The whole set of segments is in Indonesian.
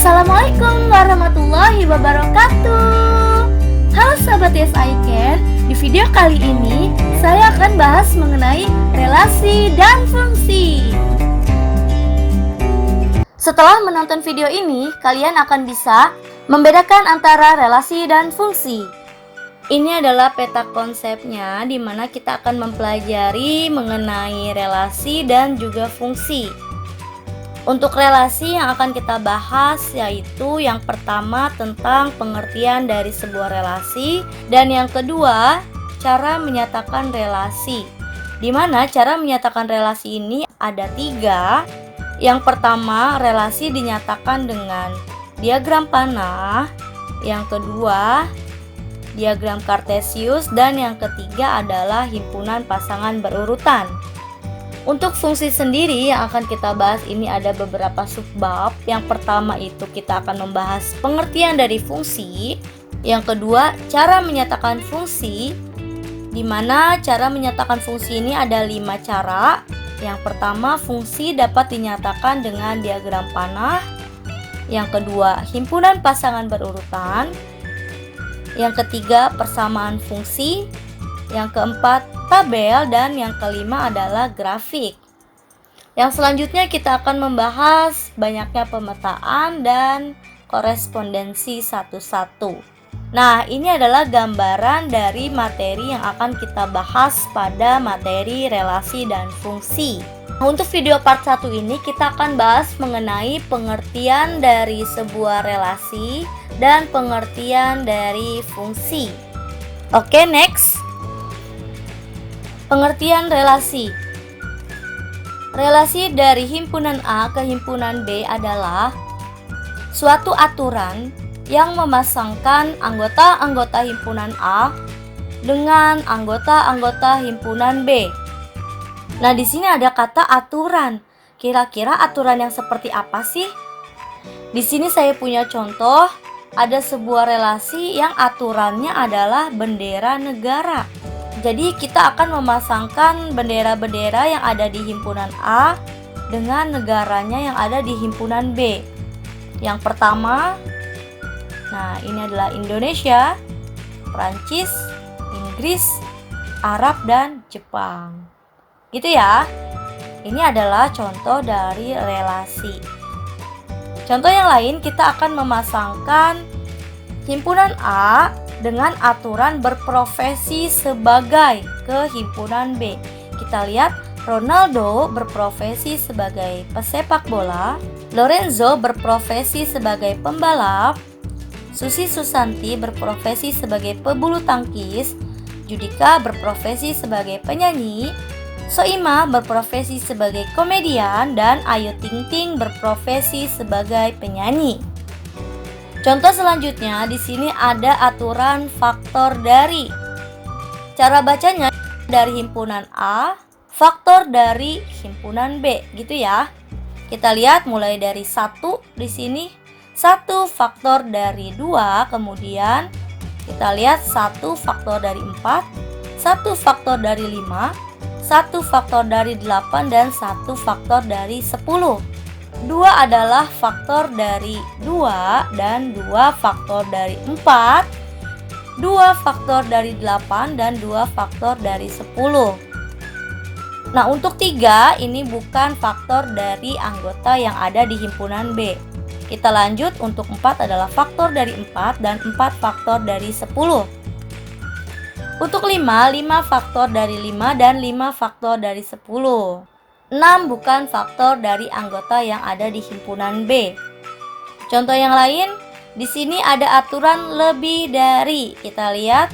Assalamualaikum warahmatullahi wabarakatuh. Halo sahabat Yes I Can. Di video kali ini saya akan bahas mengenai relasi dan fungsi. Setelah menonton video ini, kalian akan bisa membedakan antara relasi dan fungsi. Ini adalah peta konsepnya, di mana kita akan mempelajari mengenai relasi dan juga fungsi. Untuk relasi yang akan kita bahas yaitu yang pertama tentang pengertian dari sebuah relasi, dan yang kedua cara menyatakan relasi. Di mana cara menyatakan relasi ini ada 3. Yang pertama, relasi dinyatakan dengan diagram panah. Yang kedua, diagram kartesius, dan yang ketiga adalah himpunan pasangan berurutan. Untuk fungsi sendiri yang akan kita bahas ini ada beberapa subbab. Yang pertama itu kita akan membahas pengertian dari fungsi. Yang kedua, cara menyatakan fungsi, di mana cara menyatakan fungsi ini ada 5 cara. Yang pertama, fungsi dapat dinyatakan dengan diagram panah. Yang kedua, himpunan pasangan berurutan. Yang ketiga, persamaan fungsi. Yang keempat, tabel, dan yang kelima adalah grafik. Yang selanjutnya kita akan membahas banyaknya pemetaan dan korespondensi satu-satu. Nah, ini adalah gambaran dari materi yang akan kita bahas pada materi relasi dan fungsi. Untuk video part 1 ini kita akan bahas mengenai pengertian dari sebuah relasi dan pengertian dari fungsi. Oke, next. Pengertian relasi. Relasi dari himpunan A ke himpunan B adalah suatu aturan yang memasangkan anggota-anggota himpunan A dengan anggota-anggota himpunan B. Nah, di sini ada kata aturan. Kira-kira aturan yang seperti apa sih? Di sini saya punya contoh, ada sebuah relasi yang aturannya adalah bendera negara. Jadi kita akan memasangkan bendera-bendera yang ada di himpunan A dengan negaranya yang ada di himpunan B. Yang pertama, nah ini adalah Indonesia, Prancis, Inggris, Arab, dan Jepang. Gitu ya. Ini adalah contoh dari relasi. Contoh yang lain, kita akan memasangkan himpunan A dengan aturan berprofesi sebagai ke himpunan B. Kita lihat, Ronaldo berprofesi sebagai pesepak bola, Lorenzo berprofesi sebagai pembalap, Susi Susanti berprofesi sebagai pebulu tangkis, Judika berprofesi sebagai penyanyi, Soima berprofesi sebagai komedian, dan Ayu Ting Ting berprofesi sebagai penyanyi. Contoh selanjutnya, di sini ada aturan faktor dari. Cara bacanya dari himpunan A, faktor dari himpunan B, gitu ya. Kita lihat mulai dari 1 di sini, 1 faktor dari 2, kemudian kita lihat 1 faktor dari 4, 1 faktor dari 5, 1 faktor dari 8, dan 1 faktor dari 10. 2 adalah faktor dari 2 dan 2 faktor dari 4, 2 faktor dari 8, dan 2 faktor dari 10. Nah, untuk 3 ini bukan faktor dari anggota yang ada di himpunan B. Kita lanjut, untuk 4 adalah faktor dari 4 dan 4 faktor dari 10. Untuk 5 faktor dari 5 dan 5 faktor dari 10. 6 bukan faktor dari anggota yang ada di himpunan B. Contoh yang lain, di sini ada aturan lebih dari. Kita lihat,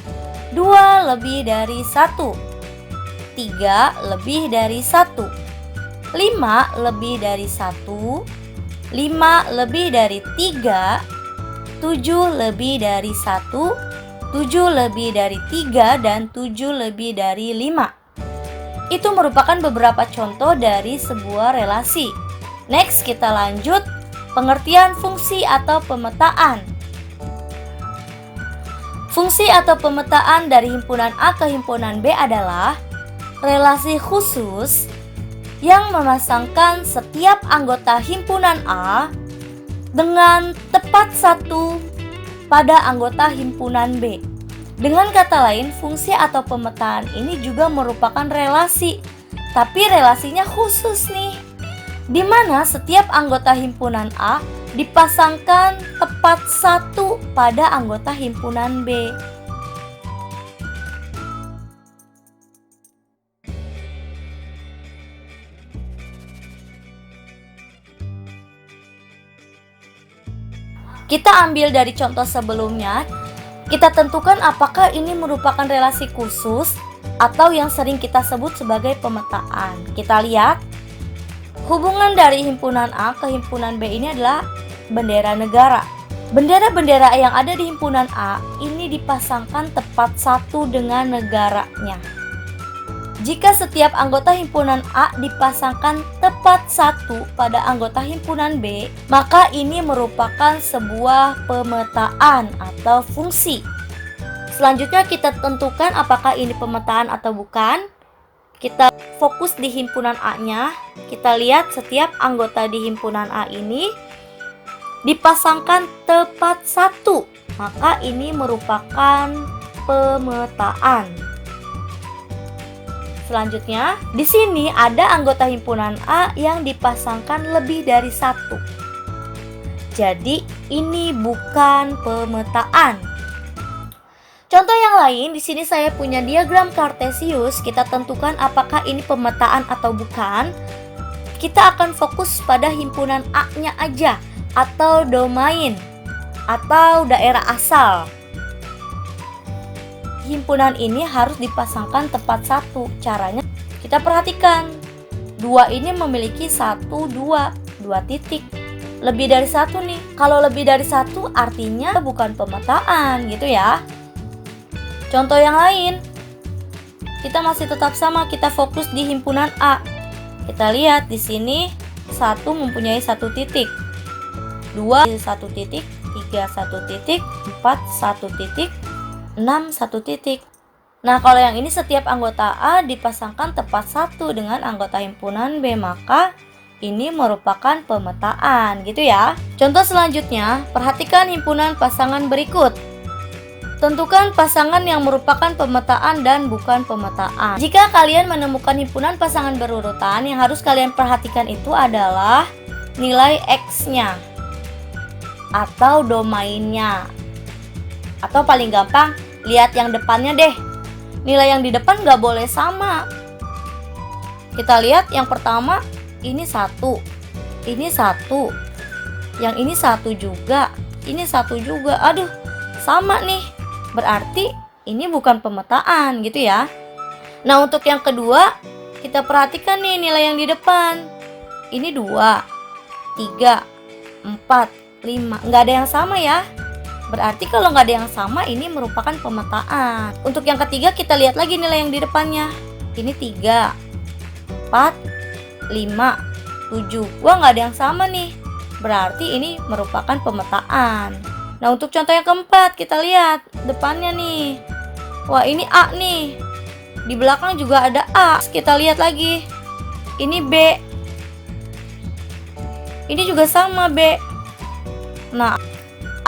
2 lebih dari 1, 3 lebih dari 1, 5 lebih dari 1, 5 lebih dari 3, 7 lebih dari 1, 7 lebih dari 3, dan 7 lebih dari 5. Itu merupakan beberapa contoh dari sebuah relasi. Next, kita lanjut pengertian fungsi atau pemetaan. Fungsi atau pemetaan dari himpunan A ke himpunan B adalah relasi khusus yang memasangkan setiap anggota himpunan A dengan tepat satu pada anggota himpunan B. Dengan kata lain, fungsi atau pemetaan ini juga merupakan relasi, tapi relasinya khusus nih, di mana setiap anggota himpunan A dipasangkan tepat satu pada anggota himpunan B. Kita ambil dari contoh sebelumnya, kita tentukan apakah ini merupakan relasi khusus atau yang sering kita sebut sebagai pemetaan. Kita lihat, hubungan dari himpunan A ke himpunan B ini adalah bendera negara. Bendera-bendera yang ada di himpunan A ini dipasangkan tepat satu dengan negaranya. Jika setiap anggota himpunan A dipasangkan tepat satu pada anggota himpunan B, maka ini merupakan sebuah pemetaan atau fungsi. Selanjutnya kita tentukan apakah ini pemetaan atau bukan. Kita fokus di himpunan A-nya. Kita lihat setiap anggota di himpunan A ini dipasangkan tepat satu, maka ini merupakan pemetaan. Selanjutnya, di sini ada anggota himpunan A yang dipasangkan lebih dari satu. Jadi, ini bukan pemetaan. Contoh yang lain, di sini saya punya diagram kartesius. Kita tentukan apakah ini pemetaan atau bukan. Kita akan fokus pada himpunan A-nya aja, atau domain, atau daerah asal. Himpunan ini harus dipasangkan tepat satu. Caranya kita perhatikan, dua ini memiliki dua titik. Lebih dari satu nih. Kalau lebih dari satu artinya bukan pemetaan gitu ya. Contoh yang lain, kita masih tetap sama, kita fokus di himpunan A. Kita lihat di sini 1 mempunyai 1 titik, 2 1 titik, 3 1 titik, 4 1 titik, 6 1 titik. Nah, kalau yang ini setiap anggota A dipasangkan tepat satu dengan anggota himpunan B, maka ini merupakan pemetaan gitu ya. Contoh selanjutnya, perhatikan himpunan pasangan berikut. Tentukan pasangan yang merupakan pemetaan dan bukan pemetaan. Jika kalian menemukan himpunan pasangan berurutan, yang harus kalian perhatikan itu adalah nilai X-nya atau domainnya. Atau paling gampang, lihat yang depannya deh. Nilai yang di depan nggak boleh sama. Kita lihat yang pertama, ini 1, ini 1, yang ini 1 juga, ini 1 juga. Aduh, sama nih. Berarti ini bukan pemetaan gitu ya. Nah, untuk yang kedua, kita perhatikan nih nilai yang di depan. Ini 2, 3, 4, 5. Nggak ada yang sama ya. Berarti kalau nggak ada yang sama, ini merupakan pemetaan. Untuk yang ketiga, kita lihat lagi nilai yang di depannya. Ini 3, 4, 5, 7. Wah, nggak ada yang sama nih. Berarti ini merupakan pemetaan. Nah, untuk contoh yang keempat, kita lihat depannya nih. Wah, ini A nih. Di belakang juga ada A. Kita lihat lagi. Ini B. Ini juga sama B. Nah,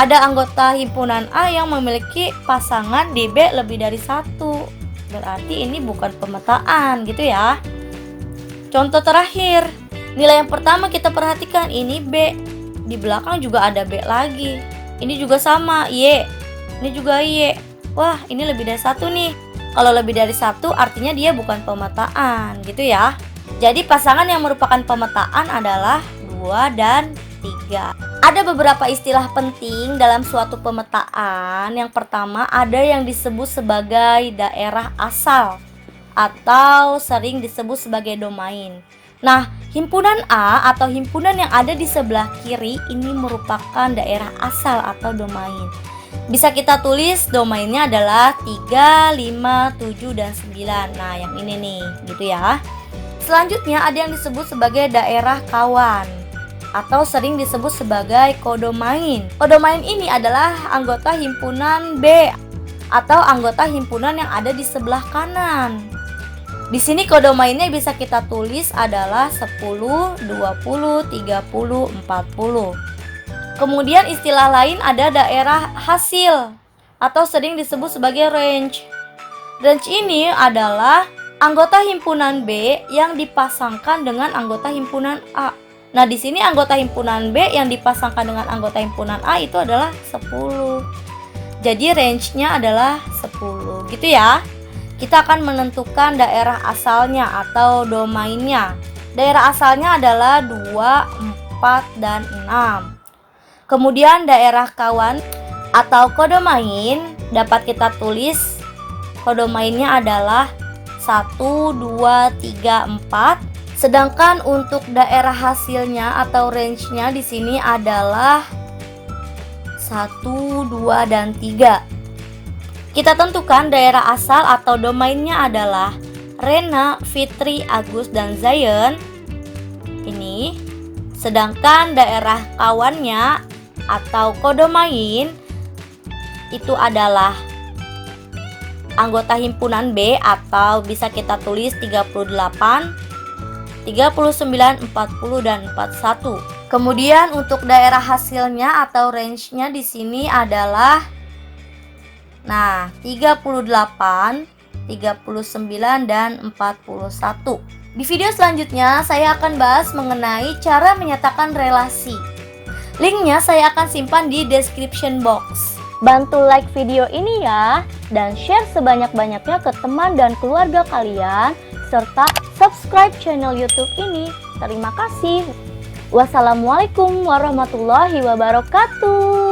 ada anggota himpunan A yang memiliki pasangan di B lebih dari 1. Berarti ini bukan pemetaan gitu ya. Contoh terakhir, nilai yang pertama kita perhatikan, ini B. Di belakang juga ada B lagi. Ini juga sama, Y. Ini juga Y. Wah, ini lebih dari 1 nih. Kalau lebih dari 1 artinya dia bukan pemetaan gitu ya. Jadi pasangan yang merupakan pemetaan adalah 2 dan 3. Ada beberapa istilah penting dalam suatu pemetaan. Yang pertama, ada yang disebut sebagai daerah asal atau sering disebut sebagai domain. Nah, himpunan A atau himpunan yang ada di sebelah kiri ini merupakan daerah asal atau domain. Bisa kita tulis domainnya adalah 3, 5, 7, dan 9. Nah, yang ini nih, gitu ya. Selanjutnya ada yang disebut sebagai daerah kawan atau sering disebut sebagai kodomain. Kodomain ini adalah anggota himpunan B atau anggota himpunan yang ada di sebelah kanan. Di sini kodomainnya bisa kita tulis adalah 10, 20, 30, 40. Kemudian istilah lain ada daerah hasil atau sering disebut sebagai range. Range ini adalah anggota himpunan B yang dipasangkan dengan anggota himpunan A. Nah, di sini anggota himpunan B yang dipasangkan dengan anggota himpunan A itu adalah 10. Jadi range-nya adalah 10, gitu ya. Kita akan menentukan daerah asalnya atau domainnya. Daerah asalnya adalah 2, 4, dan 6. Kemudian daerah kawan atau kode main dapat kita tulis kode mainnya adalah 1, 2, 3, 4. Sedangkan untuk daerah hasilnya atau range-nya di sini adalah 1, 2, dan 3. Kita tentukan daerah asal atau domainnya adalah Rena, Fitri, Agus, dan Zayan. Ini. Sedangkan daerah kawannya atau kode main itu adalah anggota himpunan B atau bisa kita tulis 38, 39, 40, dan 41. Kemudian untuk daerah hasilnya atau range-nya di sini adalah 38, 39, dan 41. Di video selanjutnya saya akan bahas mengenai cara menyatakan relasi. Linknya saya akan simpan di description box. Bantu like video ini ya, dan share sebanyak-banyaknya ke teman dan keluarga kalian, serta subscribe channel YouTube ini. Terima kasih. Wassalamualaikum warahmatullahi wabarakatuh.